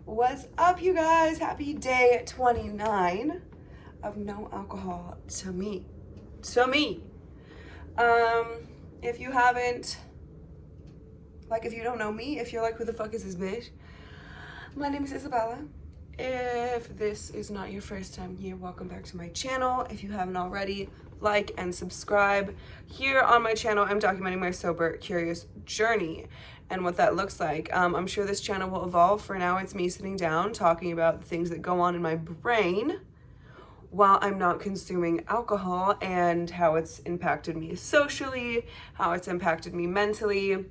What's up, you guys? Happy day 29 of no alcohol to me. To me. If you haven't, if you don't know me, if you're like, who the fuck is this bitch? My name is Isabella. If this is not your first time here, welcome back to my channel. If you haven't already, like and subscribe. Here on my channel, I'm documenting my sober, curious journey and what that looks like. I'm sure this channel will evolve. For now, it's me sitting down talking about the things that go on in my brain while I'm not consuming alcohol and how it's impacted me socially, how it's impacted me mentally.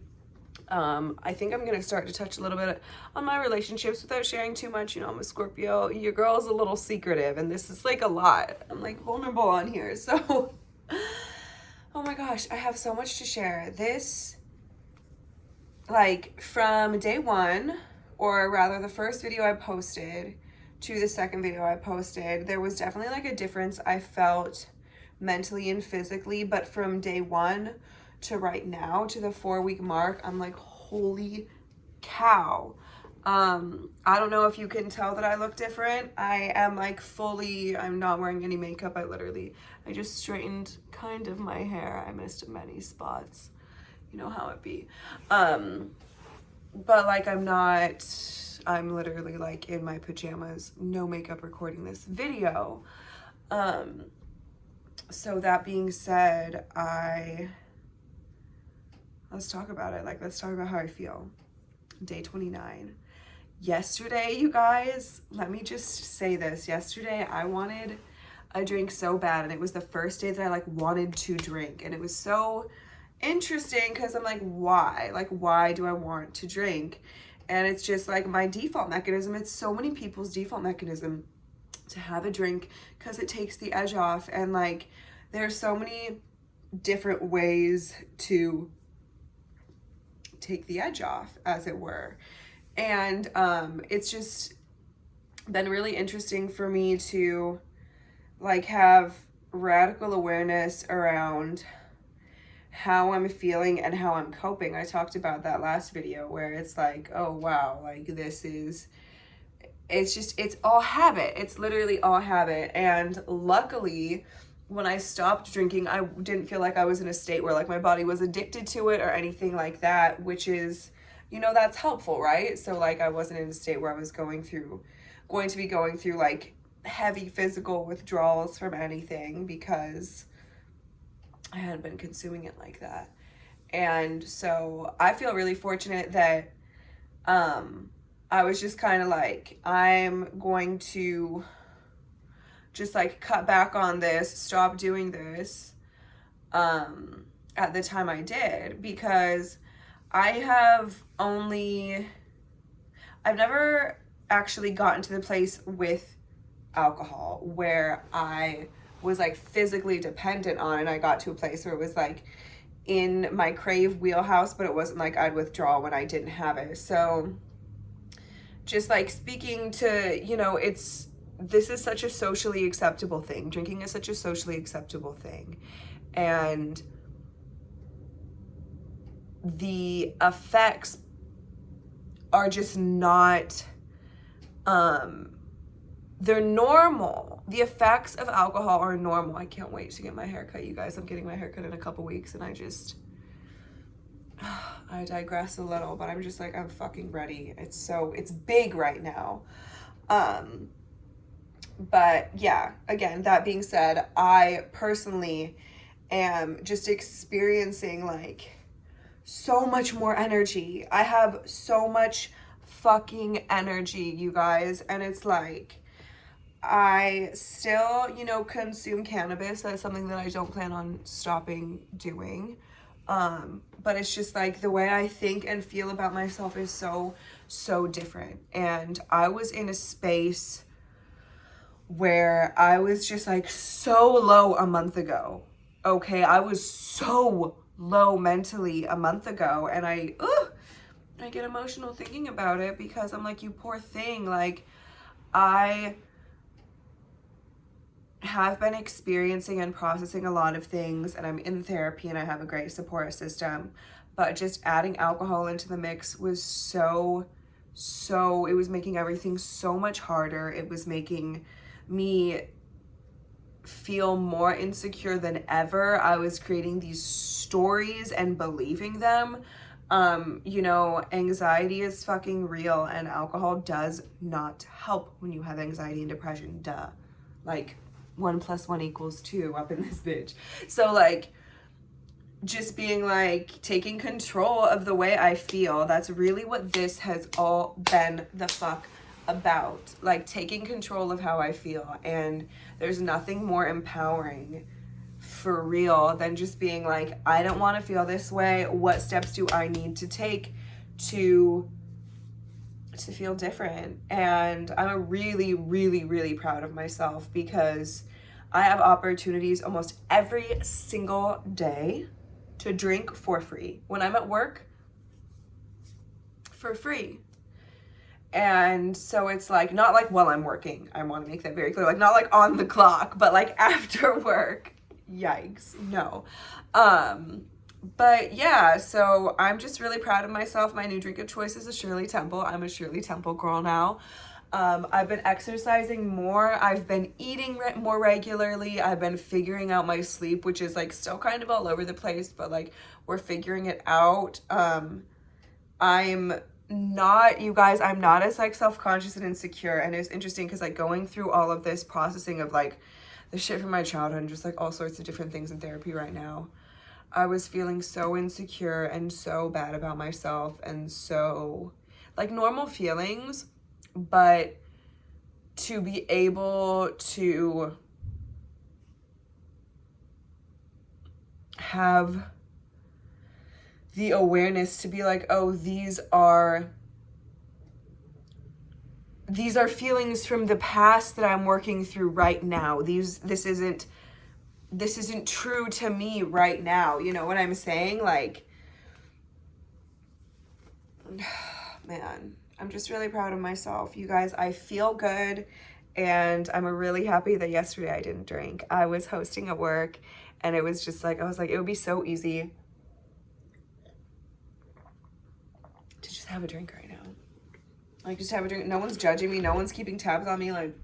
I think I'm gonna start to touch a little bit on my relationships without sharing too much. You know, I'm a Scorpio. Your girl's a little secretive, and this is like a lot. I'm like vulnerable on here, so oh my gosh, I have so much to share. This, like, from day one, or rather the first video I posted to the second video I posted, there was definitely like a difference I felt mentally and physically, but from day one to right now, to the 4-week mark, I'm like, holy cow. I don't know if you can tell that I look different. I am like fully, I'm not wearing any makeup. I just straightened kind of my hair. I missed many spots. You know how it be. But like, I'm literally like in my pajamas, no makeup, recording this video. So that being said, let's talk about it. Like, let's talk about how I feel. Day 29. Yesterday, you guys, let me just say this. Yesterday, I wanted a drink so bad, and it was the first day that I like wanted to drink. And it was so interesting because I'm like, why? Like, why do I want to drink? And it's just like my default mechanism. It's so many people's default mechanism to have a drink because it takes the edge off. And like, there's so many different ways to take the edge off, as it were. And it's just been really interesting for me to like have radical awareness around how I'm feeling and how I'm coping. I talked about that last video where it's like, oh wow, like it's all habit. It's literally all habit. And luckily, when I stopped drinking, I didn't feel like I was in a state where like my body was addicted to it or anything like that, which is, you know, that's helpful, right? So like, I wasn't in a state where I was going to be going through like heavy physical withdrawals from anything because I hadn't been consuming it like that. And so I feel really fortunate that I was just kind of like, I'm going to just like cut back on this, stop doing this at the time I did, because I've never actually gotten to the place with alcohol where I was like physically dependent on it. I got to a place where it was like in my crave wheelhouse, but it wasn't like I'd withdraw when I didn't have it. So just like speaking to, you know, this is such a socially acceptable thing. Drinking is such a socially acceptable thing. And the effects are just not, they're normal. The effects of alcohol are normal. I can't wait to get my hair cut, you guys. I'm getting my hair cut in a couple weeks, and I digress a little, but I'm just like, I'm fucking ready. It's big right now. But yeah, again, that being said, I personally am just experiencing like so much more energy. I have so much fucking energy, you guys. And it's like, I still, you know, consume cannabis. That's something that I don't plan on stopping doing. But it's just like the way I think and feel about myself is so different. And I was in a space where I was just like so low a month ago. Okay, I was so low mentally a month ago, and I get emotional thinking about it because I'm like, you poor thing. Like, I have been experiencing and processing a lot of things, and I'm in therapy and I have a great support system, but just adding alcohol into the mix was so so, it was making everything so much harder. It was making me feel more insecure than ever. I was creating these stories and believing them. You know, anxiety is fucking real, and alcohol does not help when you have anxiety and depression. Duh. Like, 1 + 1 = 2 up in this bitch. So, like, just being like, taking control of the way I feel. That's really what this has all been the fuck about. Like, taking control of how I feel. And there's nothing more empowering for real than just being like, I don't want to feel this way. What steps do I need to take to feel different? And I'm really, really, really proud of myself, because I have opportunities almost every single day to drink for free. When I'm at work, for free. And so it's like, not like while I'm working. I want to make that very clear. Like, not like on the clock, but like after work. Yikes. No. But yeah, so I'm just really proud of myself. My new drink of choice is a Shirley Temple. I'm a Shirley Temple girl now. I've been exercising more. I've been eating more regularly. I've been figuring out my sleep, which is like still kind of all over the place, but like we're figuring it out. I'm not, you guys, I'm not as like self-conscious and insecure. And it's interesting because like going through all of this processing of like the shit from my childhood and just like all sorts of different things in therapy right now, I was feeling so insecure and so bad about myself, and so like normal feelings, but to be able to have the awareness to be like, oh, these are feelings from the past that I'm working through right now. This isn't true to me right now. You know what I'm saying? Like, man, I'm just really proud of myself. You guys, I feel good, and I'm really happy that yesterday I didn't drink. I was hosting at work, and it was just like, I was like, it would be so easy to just have a drink right now. Like, just have a drink. No one's judging me. No one's keeping tabs on me. Like,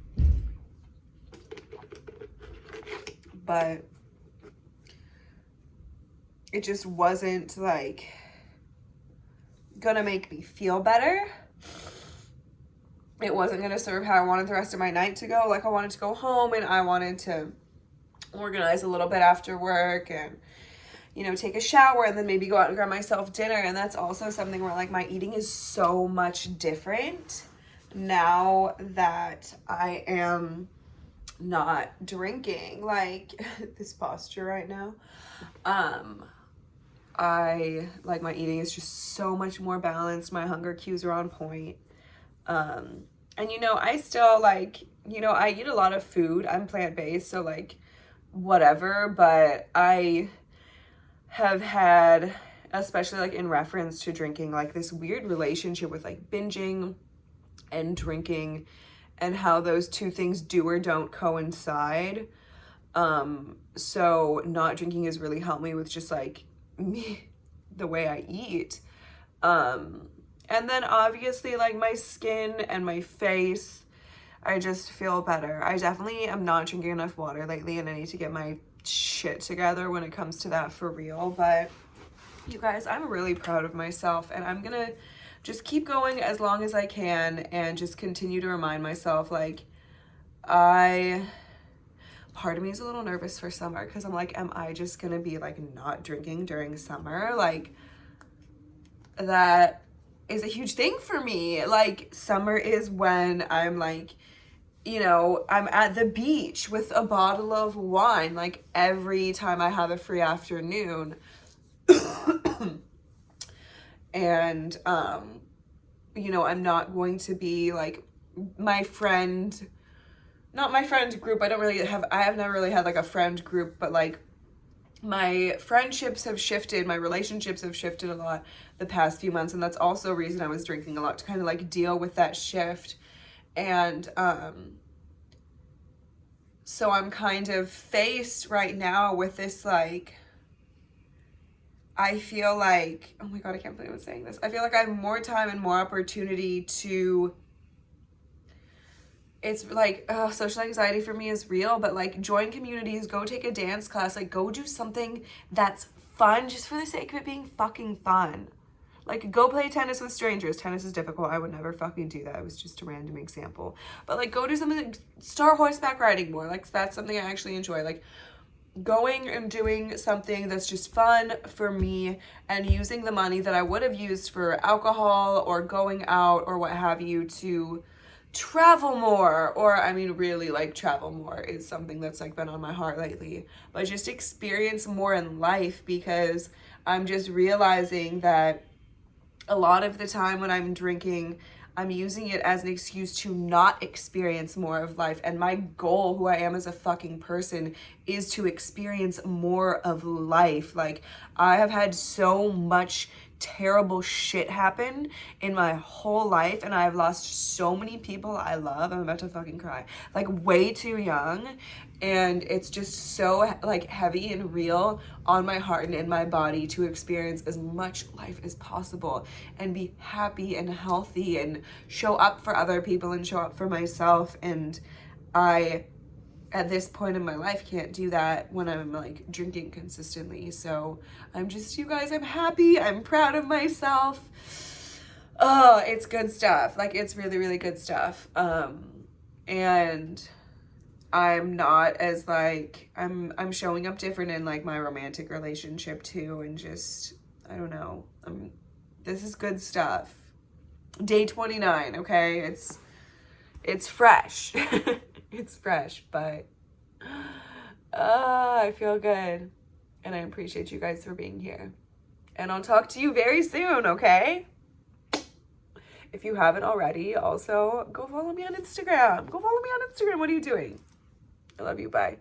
but it just wasn't like gonna make me feel better. It wasn't gonna serve how I wanted the rest of my night to go. Like, I wanted to go home and I wanted to organize a little bit after work and, you know, take a shower and then maybe go out and grab myself dinner. And that's also something where like my eating is so much different now that I am not drinking. Like, this posture right now, I like, my eating is just so much more balanced. My hunger cues are on point. And you know, I still like, you know, I eat a lot of food. I'm plant-based, so like whatever, but I have had, especially like in reference to drinking, like this weird relationship with like binging and drinking, and how those two things do or don't coincide. So not drinking has really helped me with just like me, the way I eat. And then obviously like my skin and my face, I just feel better. I definitely am not drinking enough water lately, and I need to get my shit together when it comes to that for real. But you guys, I'm really proud of myself, and I'm gonna just keep going as long as I can and just continue to remind myself, like, part of me is a little nervous for summer, because I'm like, am I just gonna be like not drinking during summer? Like, that is a huge thing for me. Like, summer is when I'm like, you know, I'm at the beach with a bottle of wine, like every time I have a free afternoon. And, you know, I'm not going to be like not my friend group. I have never really had like a friend group, but like my friendships have shifted, my relationships have shifted a lot the past few months, and that's also a reason I was drinking a lot, to kind of like deal with that shift. And so I'm kind of faced right now with this, like, I feel like, oh my God, I can't believe I'm saying this. I feel like I have more time and more opportunity to, it's like, social anxiety for me is real, but like join communities, go take a dance class, like go do something that's fun just for the sake of it being fucking fun. Like go play tennis with strangers. Tennis is difficult. I would never fucking do that. It was just a random example. But like go do something, like, start horseback riding more. Like that's something I actually enjoy. Like going and doing something that's just fun for me and using the money that I would have used for alcohol or going out or what have you to travel more. Or I mean really like travel more is something that's like been on my heart lately, but just experience more in life, because I'm just realizing that a lot of the time when I'm drinking, I'm using it as an excuse to not experience more of life. And my goal, who I am as a fucking person, is to experience more of life. Like, I have had so much terrible shit happen in my whole life, and I've lost so many people I love. I'm about to fucking cry. Like, way too young. And it's just so like heavy and real on my heart and in my body to experience as much life as possible and be happy and healthy and show up for other people and show up for myself. And I, at this point in my life, can't do that when I'm like drinking consistently. So I'm just, you guys, I'm happy. I'm proud of myself. Oh, it's good stuff. Like, it's really, really good stuff. And I'm not as like, I'm showing up different in like my romantic relationship too, and just, I don't know, this is good stuff. Day 29, okay? It's fresh. It's fresh, but I feel good. And I appreciate you guys for being here. And I'll talk to you very soon, okay? If you haven't already, also go follow me on Instagram. Go follow me on Instagram. What are you doing? I love you. Bye.